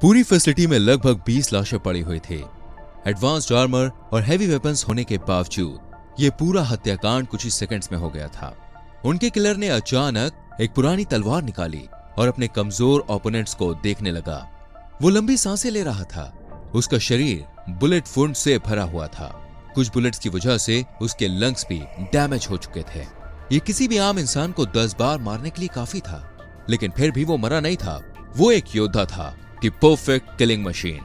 पूरी फैसिलिटी में लगभग 20 लाशें पड़ी हुई थी। एडवांस्ड आर्मर और हैवी वेपन्स होने के बावजूद ये पूरा हत्याकांड कुछ ही सेकंड्स में हो गया था। उनके किलर ने अचानक एक पुरानी तलवार निकाली और अपने कमजोर ओपोनेंट्स को देखने लगा। वो लंबी सांसें ले रहा था। उसका शरीर बुलेट वुंड से भरा हुआ था। कुछ बुलेट्स की वजह से उसके लंग्स भी डैमेज हो चुके थे। ये किसी भी आम इंसान को 10 बार मारने के लिए काफी था, लेकिन फिर भी वो मरा नहीं था। वो एक योद्धा था कि परफेक्ट किलिंग मशीन।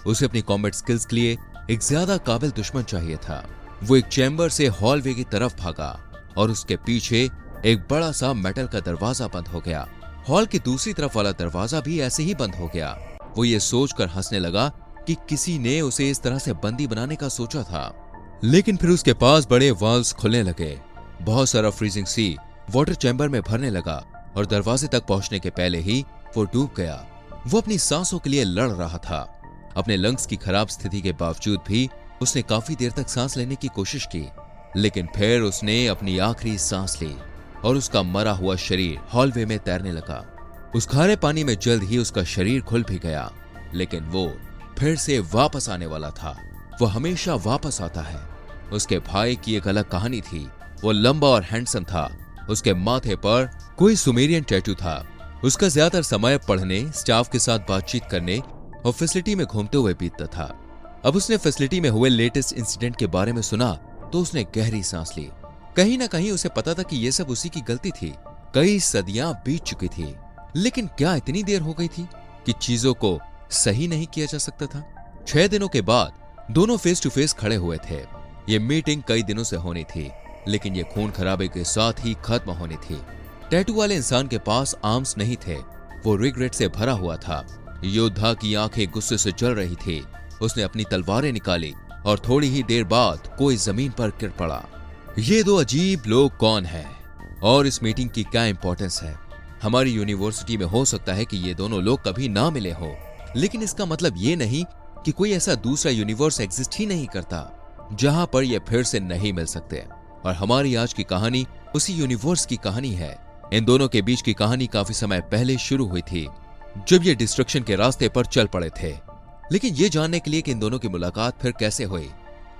उसे अपनी कॉम्बैट स्किल्स के लिए एक ज्यादा काबिल दुश्मन चाहिए था। वो एक चैम्बर से हॉलवे की तरफ भागा और उसके पीछे एक बड़ा सा मेटल का दरवाजा बंद हो गया। हॉल की दूसरी तरफ वाला दरवाजा भी ऐसे ही बंद हो गया। वो ये सोचकर हंसने लगा कि किसी ने उसे इस तरह से बंदी बनाने का सोचा था। लेकिन फिर उसके पास बड़े वाल्व्स खुलने लगे। बहुत सारा फ्रीजिंग सी वाटर चैम्बर में भरने लगा और दरवाजे तक पहुंचने के पहले ही वो डूब गया। वो अपनी सांसों के लिए लड़ रहा था। अपने लंग्स की खराब स्थिति के बावजूद भी उसने काफी देर तक सांस लेने की कोशिश की, लेकिन फिर उसने अपनी आखिरी सांस ली और उसका मरा हुआ शरीर हॉलवे में तैरने लगा। उस खारे पानी में जल्द ही उसका शरीर खुल भी गया, लेकिन वो फिर से वापस आने वाला था। वो हमेशा वापस आता है। उसके भाई की एक अलग कहानी थी। वो लंबा और हैंडसम था। उसके माथे पर कोई सुमेरियन टैटू था। उसका ज्यादातर समय पढ़ने, स्टाफ के साथ बातचीत करने और फैसिलिटी में घूमते हुए बीतता था। अब उसने फैसिलिटी में हुए लेटेस्ट इंसिडेंट के बारे में सुना तो उसने गहरी सांस ली। कहीं ना कहीं उसे पता था कि यह सब उसी की गलती थी। कई सदियां बीत चुकी थी, लेकिन क्या इतनी देर हो गई थी कि चीजों को सही नहीं किया जा सकता था? 6 दिनों के बाद दोनों फेस टू फेस खड़े हुए थे। ये मीटिंग कई दिनों से होनी थी, लेकिन ये खून खराबे के साथ ही खत्म होनी थी। टैटू वाले इंसान के पास आर्म्स नहीं थे। वो रिग्रेट से भरा हुआ था। योद्धा की आंखें गुस्से से जल रही थी। उसने अपनी तलवारें निकाली और थोड़ी ही देर बाद कोई जमीन पर गिर पड़ा। ये दो अजीब लोग कौन हैं और इस मीटिंग की क्या इंपॉर्टेंस है? हमारी यूनिवर्सिटी में हो सकता है कि ये दोनों लोग कभी ना मिले हो, लेकिन इसका मतलब ये नहीं कि कोई ऐसा दूसरा यूनिवर्स एग्जिस्ट ही नहीं करता जहां पर ये फिर से नहीं मिल सकते। और हमारी आज की कहानी उसी यूनिवर्स की कहानी है। इन दोनों के बीच की कहानी काफी समय पहले शुरू हुई थी, जब ये डिस्ट्रक्शन के रास्ते पर चल पड़े थे। लेकिन ये जानने के लिए कि इन दोनों की मुलाकात फिर कैसे हुई,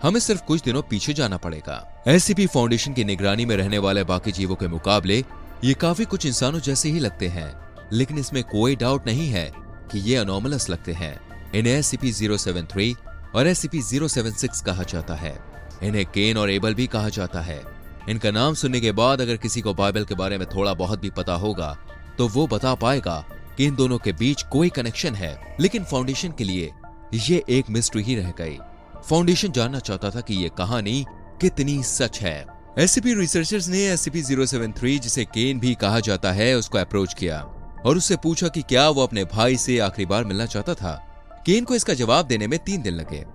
हमें सिर्फ कुछ दिनों पीछे जाना पड़ेगा। एससीपी फाउंडेशन की निगरानी में रहने वाले बाकी जीवों के मुकाबले ये काफी कुछ इंसानों जैसे ही लगते हैं, लेकिन इसमें कोई डाउट नहीं है कि ये अनोमलस लगते हैं। इन्हें SCP-073 और SCP-076 कहा जाता है। इन्हें केन और एबल भी कहा जाता है। इनका नाम सुनने के बाद अगर किसी को बाइबल के बारे में थोड़ा बहुत भी पता होगा तो वो बता पाएगा कि इन दोनों के बीच कोई कनेक्शन है। लेकिन फाउंडेशन के लिए ये एक मिस्ट्री ही रह गई। फाउंडेशन जानना चाहता था कि ये कहानी कितनी सच है। SCP रिसर्चर्स ने SCP-073, जिसे केन भी कहा जाता है, उसको अप्रोच किया और उससे पूछा कि क्या वो अपने भाई से आखिरी बार मिलना चाहता था। केन को इसका जवाब देने में 3 दिन लगे।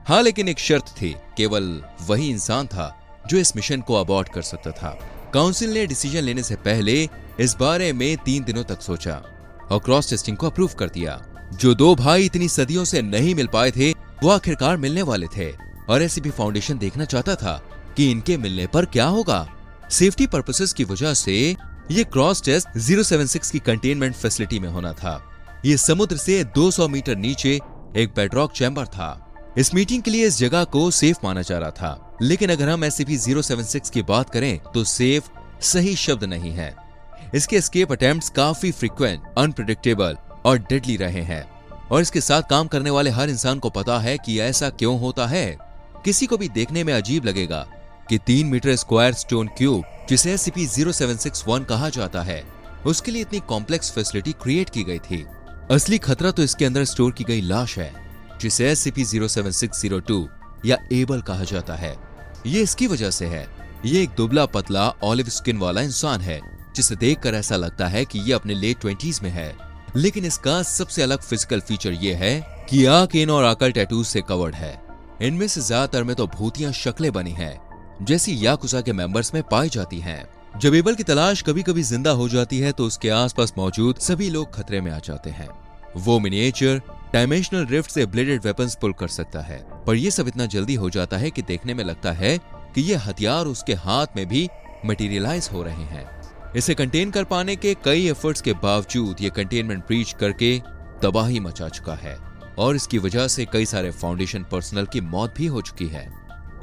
हाँ, लेकिन एक शर्त थी। केवल वही इंसान था जो इस मिशन को अबॉर्ट कर सकता था। काउंसिल ने डिसीजन लेने से पहले इस बारे में 3 दिनों तक सोचा और क्रॉस टेस्टिंग को अप्रूव कर दिया। जो 2 भाई इतनी सदियों से नहीं मिल पाए थे, वो आखिरकार मिलने वाले थे और SCP फाउंडेशन देखना चाहता था कि इनके मिलने पर क्या होगा। सेफ्टी पर्पसेस की वजह से ये क्रॉस टेस्ट 076 की कंटेनमेंट फैसिलिटी में होना था। ये समुद्र से 200 मीटर नीचे एक बेडरॉक चैम्बर था। इस मीटिंग के लिए इस जगह को सेफ माना जा रहा था, लेकिन अगर हम SCP-076 की बात करें तो सेफ सही शब्द नहीं है। इसके एस्केप अटेम्प्ट्स काफी फ्रीक्वेंट, अनप्रेडिक्टेबल और डेडली रहे हैं और इसके साथ काम करने वाले हर इंसान को पता है कि ऐसा क्यों होता है। किसी को भी देखने में अजीब लगेगा कि 3 मीटर स्क्वायर स्टोन क्यूब, जिसे SCP-0761 कहा जाता है, उसके लिए इतनी कॉम्प्लेक्स फैसिलिटी क्रिएट की गई थी। असली खतरा तो इसके अंदर स्टोर की गई लाश है, जिसे SCP-07602 या एबल कहा जाता है। ये इसकी वजह से है। ये एक दुबला पतला ऑलिव स्किन वाला इंसान है, जिसे देखकर ऐसा लगता है कि ये अपने लेट 20s में है। लेकिन इसका सबसे अलग फिजिकल फीचर ये है कि आंख, इन और आकल टैटूज से कवर्ड है। इनमें से ज्यादातर में तो भूतिया शक्लें बनी हैं, जैसी याकुजा के मेंबर्स में पाई जाती हैं। जब एबल की तलाश कभी कभी जिंदा हो जाती है तो उसके आसपास मौजूद सभी लोग खतरे में आ जाते हैं। वो मिनिएचर डायमेंशनल रिफ्ट से ब्लेडेड वेपन्स पुल कर सकता है, पर यह सब इतना जल्दी हो जाता है कि देखने में लगता है कि ये हथियार उसके हाथ में भी मटेरियलाइज हो रहे हैं। इसे कंटेन कर पाने के कई एफर्ट्स के बावजूद ये कंटेनमेंट ब्रीच करके तबाही मचा चुका है और इसकी वजह से कई सारे फाउंडेशन पर्सनल की मौत भी हो चुकी है।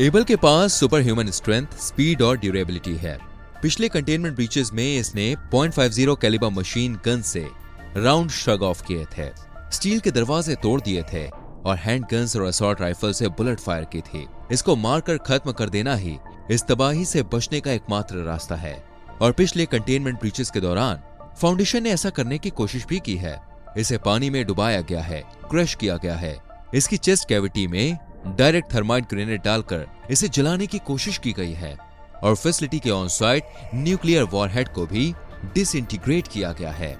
एबल के पास सुपर ह्यूमन स्ट्रेंथ, स्पीड और ड्यूरेबिलिटी है। पिछले कंटेनमेंट ब्रीचेस में इसने .50 कैलिबर मशीन गन से राउंड श्रग ऑफ किए थे, स्टील के दरवाजे तोड़ दिए थे और हैंड गन्स और असॉल्ट राइफल से बुलेट फायर की थी। इसको मारकर खत्म कर देना ही इस तबाही से बचने का एकमात्र रास्ता है। और पिछले कंटेनमेंट ब्रीचेस के दौरान फाउंडेशन ने ऐसा करने की कोशिश भी की है। इसे पानी में डुबाया गया है, क्रश किया गया है। इसकी चेस्ट कैविटी में डायरेक्ट थर्माइट ग्रेनेड डालकर इसे जलाने की कोशिश की गई है और फैसिलिटी के ऑन साइट न्यूक्लियर वॉरहेड को भी डिसइंटीग्रेट किया गया है।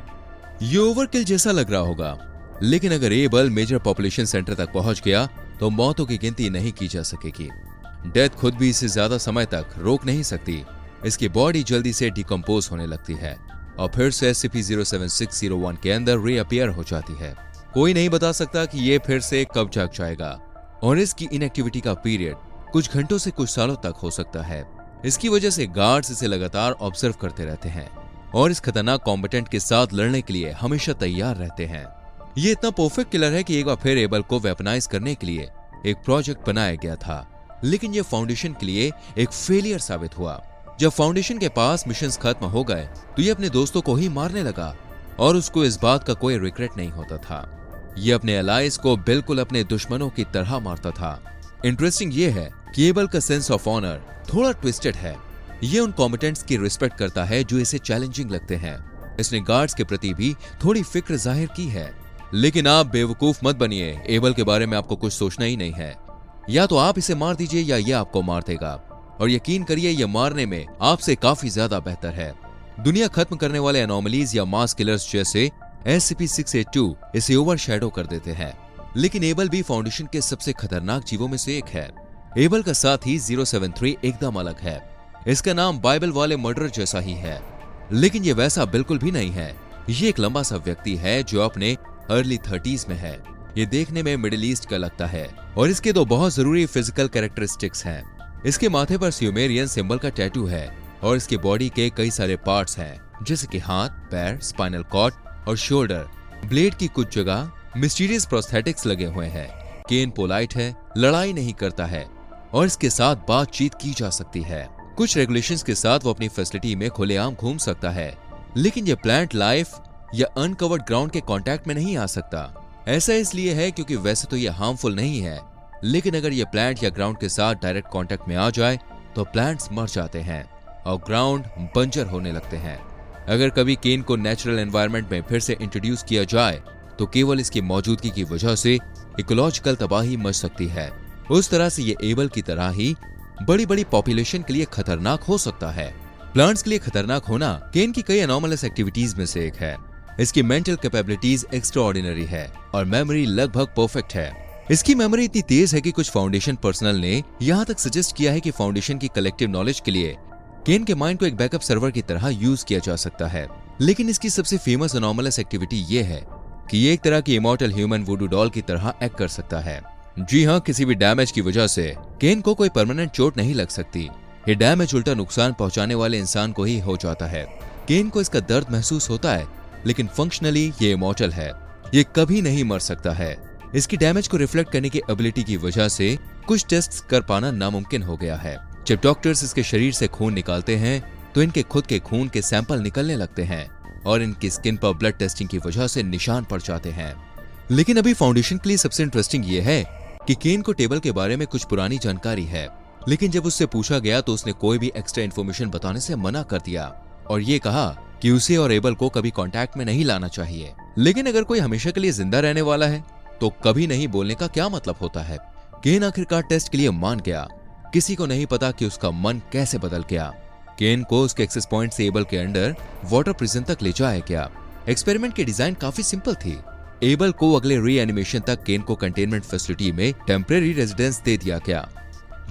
ये ओवरकिल जैसा लग रहा होगा, लेकिन अगर एबल मेजर पॉपुलेशन सेंटर तक पहुंच गया तो मौतों की गिनती नहीं की जा सकेगी। डेथ खुद भी इसे ज्यादा समय तक रोक नहीं सकती। इसकी बॉडी जल्दी से डिकम्पोज होने लगती है और फिर से SCP-07601 के अंदर रीअपियर हो जाती है। कोई नहीं बता सकता कि ये फिर से कब जाग जाएगा और इसकी इनएक्टिविटी का पीरियड कुछ घंटों से कुछ सालों तक हो सकता है। इसकी वजह से गार्ड्स इसे लगातार ऑब्जर्व करते रहते हैं और इस खतरनाक कॉम्बेटेंट के साथ लड़ने के लिए हमेशा तैयार रहते हैं। ये इतना परफेक्ट किलर है कि एक बार फिर एबल को वेपनाइज करने के लिए एक प्रोजेक्ट बनाया गया था, लेकिन ये फाउंडेशन के लिए एक फेलियर साबित हुआ। जब फाउंडेशन के पास मिशंस खत्म हो गए तो ये अपने दोस्तों को ही मारने लगा और उसको इस बात का कोई रिग्रेट नहीं होता था। ये अपने अलाइज को बिल्कुल अपने दुश्मनों की तरह मारता था। इंटरेस्टिंग ये है कि एबल का सेंस ऑफ ऑनर थोड़ा ट्विस्टेड है। ये उन कॉम्बेटेंट्स की रिस्पेक्ट करता है जो इसे चैलेंजिंग लगते हैं। इसने गार्ड्स के प्रति भी थोड़ी फिक्र जाहिर की है। लेकिन आप बेवकूफ मत बनिए, एबल के बारे में आपको कुछ सोचना ही नहीं है। या तो आप इसे मार दीजिए या ये आपको मार देगा, और यकीन करिए ये मारने में आपसे काफी ज्यादा बेहतर है। दुनिया खत्म करने वाले एनोमलीज या मास किलर्स जैसे SCP-682 इसे ओवरशैडो कर देते हैं, लेकिन एबल भी फाउंडेशन के सबसे खतरनाक जीवों में से एक है। एबल का साथी 073 एकदम अलग है। इसका नाम बाइबल वाले मर्डर जैसा ही है, लेकिन ये वैसा बिल्कुल भी नहीं है। ये एक लंबा सा व्यक्ति है जो अपने अर्ली 30s में है। ये देखने में मिडिल ईस्ट का लगता है और इसके दो बहुत जरूरी फिजिकल कैरेक्टरिस्टिक्स हैं। इसके माथे पर स्यूमेरियन सिंबल का टैटू है और इसके बॉडी के कई सारे पार्ट्स हैं, जैसे कि हाथ, पैर, स्पाइनल कॉर्ड और शोल्डर। ब्लेड की कुछ जगह मिस्टीरियस प्रोस्थेटिक्स लगे हुए हैं। केन पोलाइट है, लड़ाई नहीं करता है और इसके साथ बातचीत की जा सकती है। कुछ रेगुलेशंस के साथ वो अपनी फैसिलिटी में खुलेआम घूम सकता है, लेकिन ये प्लांट लाइफ या अनकवर्ड ग्राउंड के कांटेक्ट में नहीं आ सकता। ऐसा इसलिए है क्योंकि वैसे तो ये हार्मफुल नहीं है, लेकिन अगर ये प्लांट या ग्राउंड के साथ डायरेक्ट कांटेक्ट में आ जाए तो प्लांट्स मर जाते हैं और ग्राउंड बंजर होने लगते हैं। अगर कभी केन को नेचुरल एनवायरनमेंट में फिर से इंट्रोड्यूस किया जाए तो केवल इसकी मौजूदगी की वजह से इकोलॉजिकल तबाही मच सकती है। उस तरह से ये एबल की तरह ही बड़ी बड़ी पॉपुलेशन के लिए खतरनाक हो सकता है। प्लांट्स के लिए खतरनाक होना केन की कई एनोमलस एक्टिविटीज में से एक है। इसकी मेंटल कैपेबिलिटीज एक्स्ट्राऑर्डिनरी है और मेमोरी लगभग परफेक्ट है। इसकी मेमोरी इतनी तेज है कि कुछ फाउंडेशन पर्सनल ने यहाँ तक सजेस्ट किया है कि फाउंडेशन की कलेक्टिव नॉलेज के लिए केन के माइंड को एक बैकअप सर्वर की तरह यूज किया जा सकता है। लेकिन इसकी सबसे फेमस एनोमलस एक्टिविटी ये है कि ये एक तरह की इमॉर्टल ह्यूमन वुडू डॉल की तरह एक्ट कर सकता है। जी हाँ, किसी भी डैमेज की वजह से केन को कोई परमानेंट चोट नहीं लग सकती। ये डैमेज उल्टा नुकसान पहुंचाने वाले इंसान को ही हो जाता है। केन को इसका दर्द महसूस होता है, लेकिन फंक्शनली ये इमॉर्टल है। ये कभी नहीं मर सकता है। इसकी डैमेज को रिफ्लेक्ट करने की एबिलिटी की वजह से कुछ टेस्ट्स कर पाना नामुमकिन हो गया है। जब डॉक्टर्स इसके शरीर से खून निकालते हैं तो इनके खुद के खून के सैंपल निकलने लगते हैं और इनकी स्किन पर ब्लड टेस्टिंग की वजह से निशान पड़ जाते हैं। लेकिन अभी फाउंडेशन के लिए सबसे इंटरेस्टिंग ये है कि केन को टेबल के बारे में कुछ पुरानी जानकारी है, लेकिन जब उससे पूछा गया तो उसने कोई भी एक्स्ट्रा इन्फॉर्मेशन बताने से मना कर दिया और ये कहा कि उसे और एबल को कभी कांटेक्ट में नहीं लाना चाहिए। लेकिन अगर कोई हमेशा के लिए जिंदा रहने वाला है तो कभी नहीं बोलने का क्या मतलब होता है। केन आखिरकार टेस्ट के लिए मान गया। किसी को नहीं पता कि उसका मन कैसे बदल गया। केन को उसके एक्सेस पॉइंट से एबल के अंडर वाटर प्रिजन तक ले जाया गया। एक्सपेरिमेंट की डिजाइन काफी सिंपल थी। एबल को अगले रीएनिमेशन तक केन को कंटेनमेंट फैसिलिटी में टेम्परेरी रेजिडेंस दे दिया गया,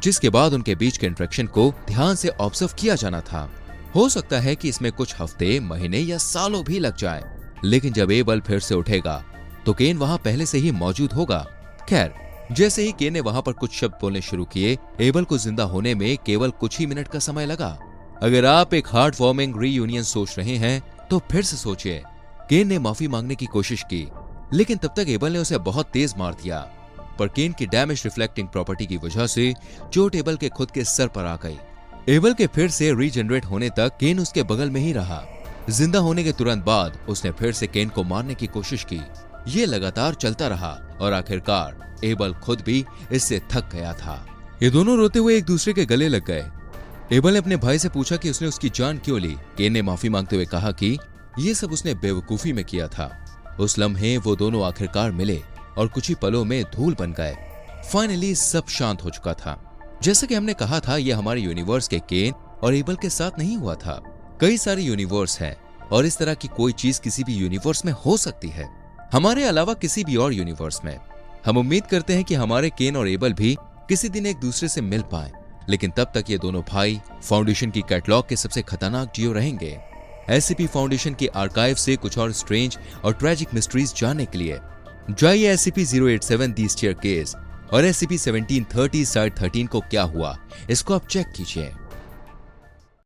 जिसके बाद उनके बीच के इंटरेक्शन को ध्यान से ऑब्जर्व किया जाना था। हो सकता है कि इसमें कुछ हफ्ते, महीने या सालों भी लग जाए, लेकिन जब एबल फिर से उठेगा तो केन वहां पहले से ही मौजूद होगा। खैर, जैसे ही केन ने वहां पर कुछ शब्द बोलने शुरू किए, एबल को जिंदा होने में केवल कुछ ही मिनट का समय लगा। अगर आप एक हार्ट वार्मिंग रीयूनियन सोच रहे हैं तो फिर से सोचिए। केन ने माफी मांगने की कोशिश की, लेकिन तब तक एबल ने उसे बहुत तेज मार दिया। पर केन की डैमेज रिफ्लेक्टिंग प्रॉपर्टी की वजह से चोट एबल के खुद के सर पर आ गई। एबल के फिर से रीजनरेट होने तक केन उसके बगल में ही रहा। जिंदा होने के तुरंत बाद उसने फिर से केन को मारने की कोशिश की। ये लगातार चलता रहा और आखिरकार एबल खुद भी इससे थक गया था। ये दोनों रोते हुए एक दूसरे के गले लग गए। एबल ने अपने भाई से पूछा कि उसने उसकी जान क्यों ली। केन ने माफी मांगते हुए कहा कि ये सब उसने बेवकूफी में किया था। उस लम्हे वो दोनों आखिरकार मिले और कुछ ही पलों में धूल बन गए। फाइनली सब शांत हो चुका था। जैसा कि हमने कहा था, यह हमारे यूनिवर्स के केन और एबल के साथ नहीं हुआ था। कई सारे यूनिवर्स हैं और इस तरह की कोई चीज किसी भी यूनिवर्स में हो सकती है, हमारे अलावा किसी भी और यूनिवर्स में। हम उम्मीद करते हैं कि हमारे केन और एबल भी किसी दिन एक दूसरे से मिल पाएं, लेकिन तब तक ये दोनों भाई फाउंडेशन की कैटलॉग के सबसे खतरनाक जियो रहेंगे। एससीपी फाउंडेशन की आर्काइव से कुछ और स्ट्रेंज और ट्रेजिक मिस्ट्रीज जानने के लिए जाइए SCP-087 दी स्टेयरकेस और SCP-1730 साइड 13 को क्या हुआ, इसको आप चेक कीजिए।